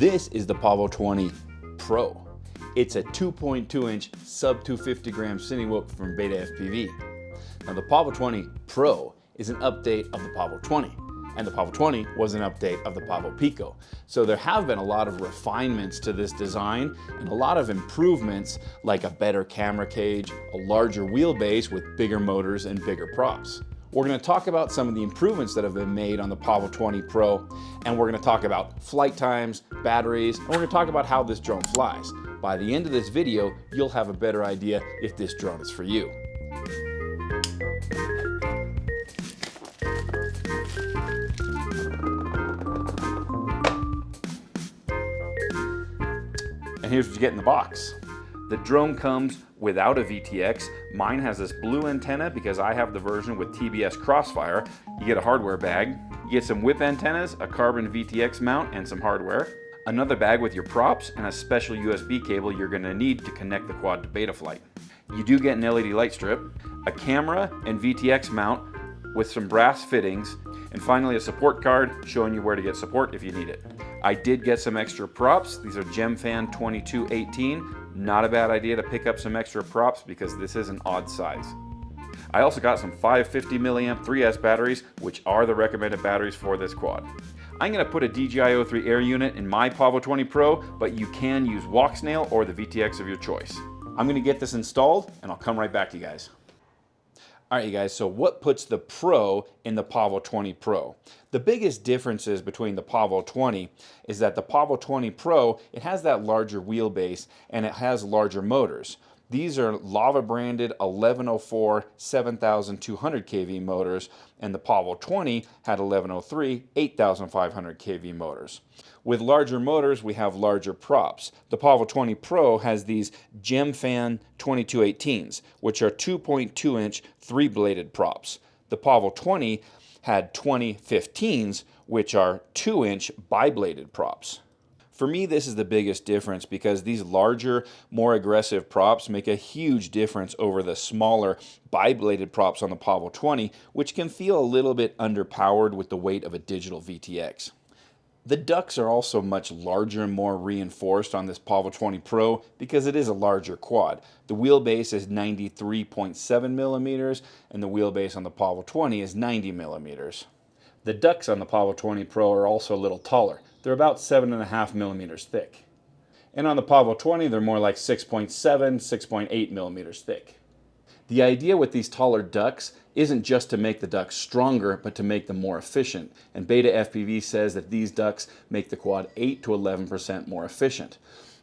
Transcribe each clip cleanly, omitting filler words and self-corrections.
This is the Pavo20 Pro. It's a 2.2-inch sub 250 gram cinewhoop from BetaFPV. Now the Pavo20 Pro is an update of the Pavo20, and the Pavo20 was an update of the Pavo Pico. So there have been a lot of refinements to this design and a lot of improvements, like a better camera cage, a larger wheelbase with bigger motors and bigger props. We're going to talk about some of the improvements that have been made on the Pavo20 Pro, and we're going to talk about flight times, batteries, and we're going to talk about how this drone flies. By the end of this video, you'll have a better idea if this drone is for you. And here's what you get in the box. The drone comes without a VTX. Mine has this blue antenna because I have the version with TBS Crossfire. You get a hardware bag. You get some whip antennas, a carbon VTX mount, and some hardware. Another bag with your props and a special USB cable you're going to need to connect the quad to Betaflight. You do get an LED light strip, a camera and VTX mount with some brass fittings, and finally a support card showing you where to get support if you need it. I did get some extra props. These are GemFan 2218. Not a bad idea to pick up some extra props because this is an odd size. I also got some 550 milliamp 3S batteries, which are the recommended batteries for this quad. I'm going to put a DJI O3 Air Unit in my Pavo20 Pro, but you can use walk snail or the VTX of your choice. I'm going to get this installed and I'll come right back to you guys. All right, you guys, so what puts the Pro in the Pavo20 Pro? The biggest differences between the Pavo20 is that the Pavo20 Pro, it has that larger wheelbase and it has larger motors. These are Lava branded 1104 7200 kV motors, and the Pavo20 had 1103 8500 kV motors. With larger motors, we have larger props. The Pavo20 Pro has these GemFan 2218s, which are 2.2-inch 3-bladed props. The Pavo20 had 2015s, which are 2-inch bi-bladed props. For me, this is the biggest difference because these larger, more aggressive props make a huge difference over the smaller bi-bladed props on the Pavo20, which can feel a little bit underpowered with the weight of a digital VTX. The ducts are also much larger and more reinforced on this Pavo20 Pro because it is a larger quad. The wheelbase is 93.7 millimeters and the wheelbase on the Pavo20 is 90 millimeters. The ducts on the Pavo20 Pro are also a little taller. They're about 7.5 millimeters thick. And on the Pavo20, they're more like 6.7, 6.8 millimeters thick. The idea with these taller ducts isn't just to make the ducts stronger, but to make them more efficient. And BetaFPV says that these ducts make the quad 8 to 11% more efficient.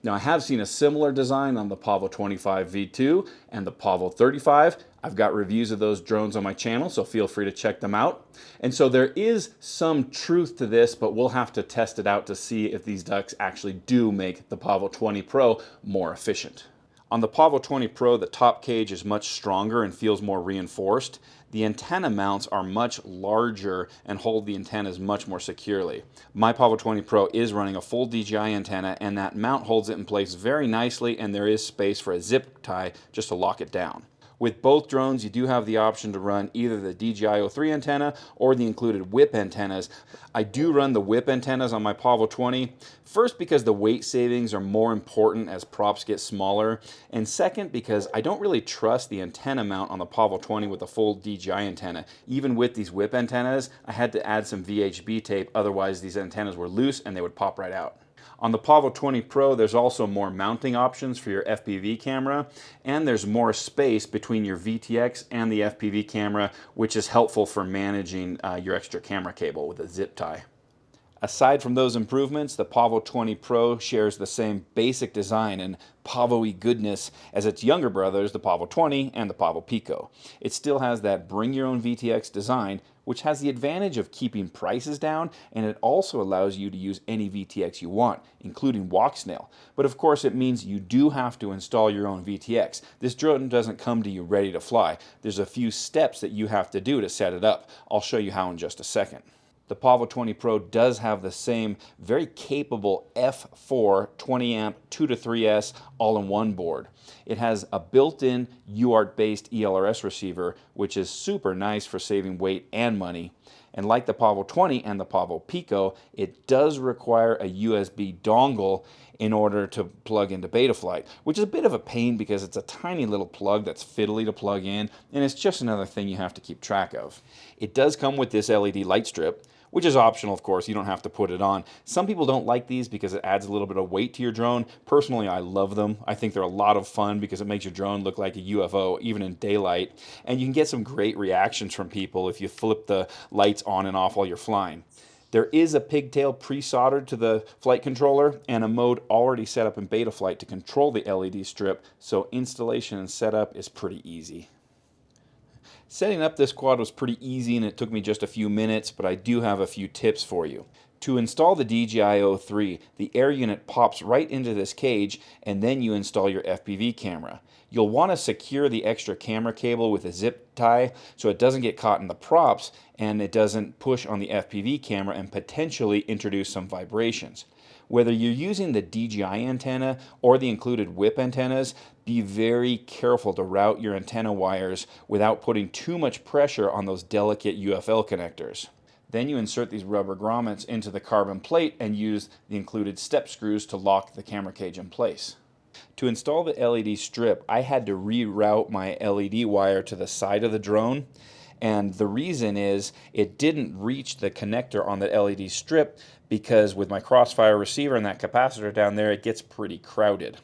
Now, I have seen a similar design on the Pavo25 V2 and the Pavo35. I've got reviews of those drones on my channel, so feel free to check them out. And so there is some truth to this, but we'll have to test it out to see if these ducts actually do make the Pavo20 Pro more efficient. On the Pavo20 Pro, the top cage is much stronger and feels more reinforced. The antenna mounts are much larger and hold the antennas much more securely. My Pavo20 Pro is running a full DJI antenna, and that mount holds it in place very nicely, and there is space for a zip tie just to lock it down. With both drones, you do have the option to run either the DJI O3 antenna or the included whip antennas. I do run the whip antennas on my Pavo20, first because the weight savings are more important as props get smaller, and second because I don't really trust the antenna mount on the Pavo20 with a full DJI antenna. Even with these whip antennas, I had to add some VHB tape, otherwise these antennas were loose and they would pop right out. On the Pavo20 Pro, there's also more mounting options for your FPV camera, and there's more space between your VTX and the FPV camera, which is helpful for managing your extra camera cable with a zip tie. Aside from those improvements, the Pavo20 Pro shares the same basic design and Pavo-y goodness as its younger brothers, the Pavo20 and the Pavo Pico. It still has that bring your own VTX design, which has the advantage of keeping prices down, and it also allows you to use any VTX you want, including walk snail. But of course it means you do have to install your own VTX. This drone doesn't come to you ready to fly. There's a few steps that you have to do to set it up. I'll show you how in just a second. The Pavo20 Pro does have the same very capable F4 20 amp 2 to 3S all-in-one board. It has a built-in UART based ELRS receiver, which is super nice for saving weight and money. And like the Pavo 20 and the Pavo Pico, it does require a USB dongle in order to plug into Betaflight, which is a bit of a pain because it's a tiny little plug that's fiddly to plug in, and it's just another thing you have to keep track of. It does come with this LED light strip, which is optional, of course. You don't have to put it on. Some people don't like these because it adds a little bit of weight to your drone. Personally, I love them. I think they're a lot of fun because it makes your drone look like a UFO, even in daylight. And you can get some great reactions from people if you flip the lights on and off while you're flying. There is a pigtail pre-soldered to the flight controller and a mode already set up in Betaflight to control the LED strip, so installation and setup is pretty easy. Setting up this quad was pretty easy and it took me just a few minutes, but I do have a few tips for you. To install the DJI O3, the air unit pops right into this cage and then you install your FPV camera. You'll want to secure the extra camera cable with a zip tie so it doesn't get caught in the props and it doesn't push on the FPV camera and potentially introduce some vibrations. Whether you're using the DJI antenna or the included whip antennas, be very careful to route your antenna wires without putting too much pressure on those delicate UFL connectors. Then you insert these rubber grommets into the carbon plate and use the included step screws to lock the camera cage in place. To install the LED strip, I had to reroute my LED wire to the side of the drone. And the reason is it didn't reach the connector on the LED strip because with my crossfire receiver and that capacitor down there, it gets pretty crowded.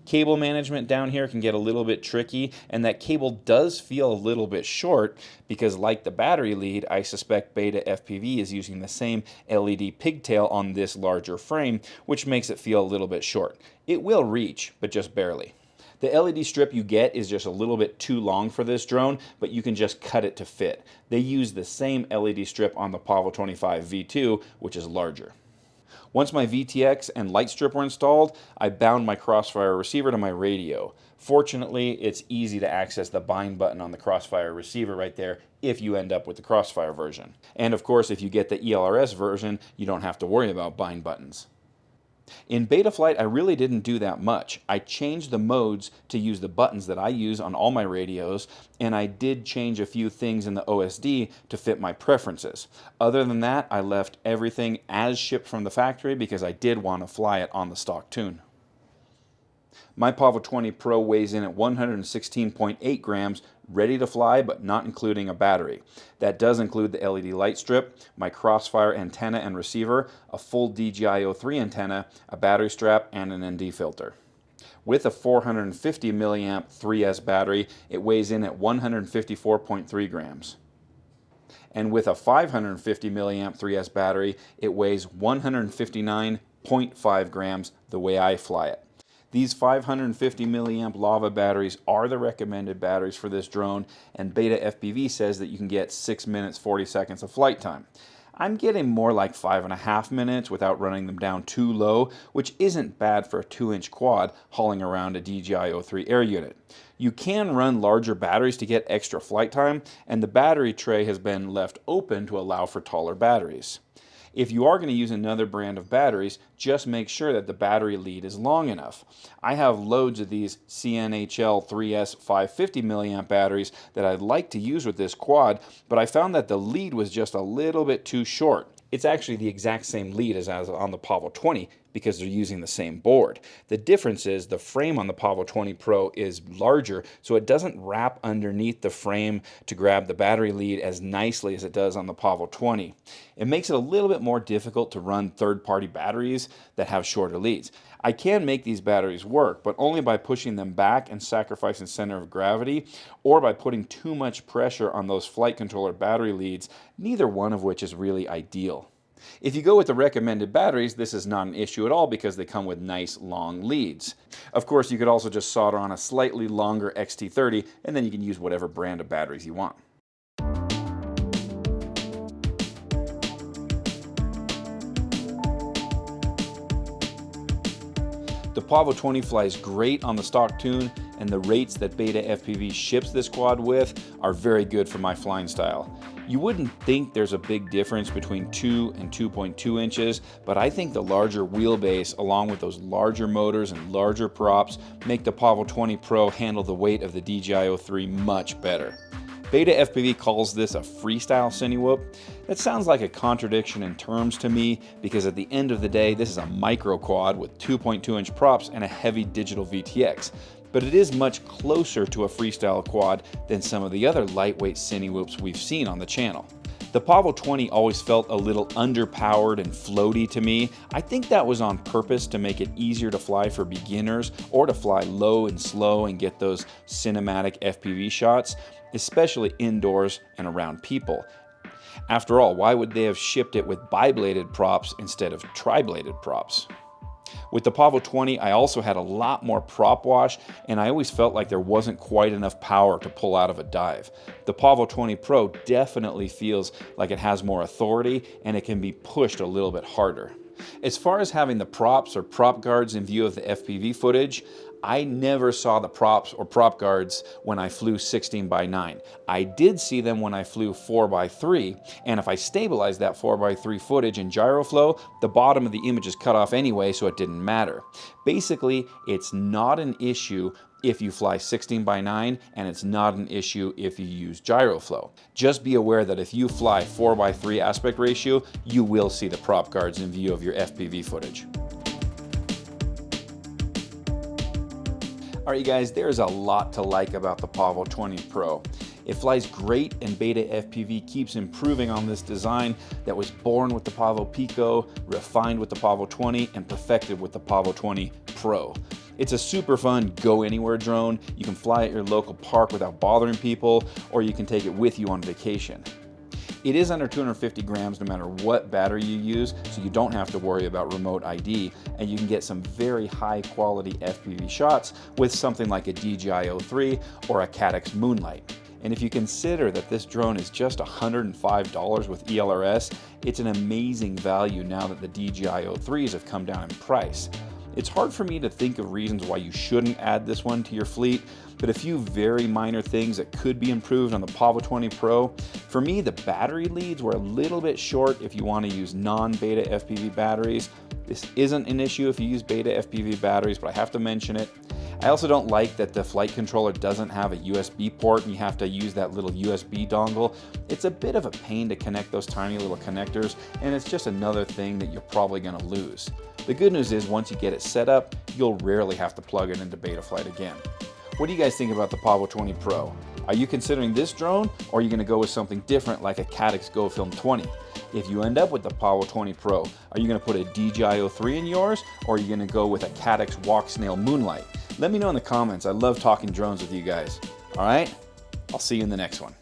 Cable management down here can get a little bit tricky, and that cable does feel a little bit short because like the battery lead, I suspect BetaFPV is using the same LED pigtail on this larger frame, which makes it feel a little bit short. It will reach, but just barely. The LED strip you get is just a little bit too long for this drone, but you can just cut it to fit. They use the same LED strip on the Pavo20 V2, which is larger. Once my VTX and light strip were installed, I bound my crossfire receiver to my radio. Fortunately, it's easy to access the bind button on the crossfire receiver right there if you end up with the crossfire version. And of course, if you get the ELRS version, you don't have to worry about bind buttons. In Betaflight, I really didn't do that much. I changed the modes to use the buttons that I use on all my radios, and I did change a few things in the OSD to fit my preferences. Other than that, I left everything as shipped from the factory because I did want to fly it on the stock tune. My Pavo20 Pro weighs in at 116.8 grams, ready to fly but not including a battery. That does include the LED light strip, my crossfire antenna and receiver, a full DJI O3 antenna, a battery strap, and an ND filter. With a 450 milliamp 3S battery, it weighs in at 154.3 grams. And with a 550 milliamp 3S battery, it weighs 159.5 grams the way I fly it. These 550 milliamp Lava batteries are the recommended batteries for this drone, and BetaFPV says that you can get 6 minutes 40 seconds of flight time. I'm getting more like 5.5 minutes without running them down too low, which isn't bad for a 2-inch quad hauling around a DJI O3 Air Unit. You can run larger batteries to get extra flight time, and the battery tray has been left open to allow for taller batteries. If you are going to use another brand of batteries, just make sure that the battery lead is long enough. I have loads of these CNHL 3S 550 milliamp batteries that I'd like to use with this quad, but I found that the lead was just a little bit too short. It's actually the exact same lead as on the Pavo20 because they're using the same board. The difference is the frame on the Pavo20 Pro is larger, so it doesn't wrap underneath the frame to grab the battery lead as nicely as it does on the Pavo20. It makes it a little bit more difficult to run third-party batteries that have shorter leads. I can make these batteries work, but only by pushing them back and sacrificing center of gravity, or by putting too much pressure on those flight controller battery leads, neither one of which is really ideal. If you go with the recommended batteries, this is not an issue at all because they come with nice long leads. Of course, you could also just solder on a slightly longer XT30 and then you can use whatever brand of batteries you want. The Pavo20 flies great on the stock tune, and the rates that BetaFPV ships this quad with are very good for my flying style. You wouldn't think there's a big difference between 2 and 2.2 inches, but I think the larger wheelbase along with those larger motors and larger props make the Pavo20 Pro handle the weight of the DJI O3 much better. BetaFPV calls this a freestyle cinewhoop. That sounds like a contradiction in terms to me, because at the end of the day, this is a micro quad with 2.2-inch props and a heavy digital VTX. But it is much closer to a freestyle quad than some of the other lightweight cinewhoops we've seen on the channel. The Pavo20 always felt a little underpowered and floaty to me. I think that was on purpose to make it easier to fly for beginners, or to fly low and slow and get those cinematic FPV shots, especially indoors and around people. After all, why would they have shipped it with bi-bladed props instead of tri-bladed props? With the Pavo20, I also had a lot more prop wash, and I always felt like there wasn't quite enough power to pull out of a dive. The Pavo20 Pro definitely feels like it has more authority, and it can be pushed a little bit harder. As far as having the props or prop guards in view of the FPV footage, I never saw the props or prop guards when I flew 16:9. I did see them when I flew 4:3, and if I stabilized that 4:3 footage in gyroflow, the bottom of the image is cut off anyway, so it didn't matter. Basically, it's not an issue if you fly 16:9, and it's not an issue if you use gyroflow. Just be aware that if you fly 4:3 aspect ratio, you will see the prop guards in view of your FPV footage. All right, you guys, there's a lot to like about the Pavo20 Pro. It flies great, and BetaFPV keeps improving on this design that was born with the Pavo Pico, refined with the Pavo20, and perfected with the Pavo20 Pro. It's a super fun go-anywhere drone. You can fly at your local park without bothering people, or you can take it with you on vacation. It is under 250 grams no matter what battery you use, so you don't have to worry about remote ID, and you can get some very high quality FPV shots with something like a DJI O3 or a Caddx Moonlight. And if you consider that this drone is just $105 with ELRS, it's an amazing value now that the DJI O3s have come down in price. It's hard for me to think of reasons why you shouldn't add this one to your fleet, but a few very minor things that could be improved on the Pavo20 Pro. For me, the battery leads were a little bit short if you want to use non-BetaFPV batteries. This isn't an issue if you use BetaFPV batteries, but I have to mention it. I also don't like that the flight controller doesn't have a USB port and you have to use that little USB dongle. It's a bit of a pain to connect those tiny little connectors, and it's just another thing that you're probably going to lose. The good news is once you get it set up, you'll rarely have to plug it into Betaflight again. What do you guys think about the Pavo20 Pro? Are you considering this drone, or are you going to go with something different like a Caddx GoFilm 20? If you end up with the Pavo20 Pro, are you going to put a DJI O3 in yours, or are you going to go with a Caddx Walksnail Moonlight? Let me know in the comments. I love talking drones with you guys. All right, I'll see you in the next one.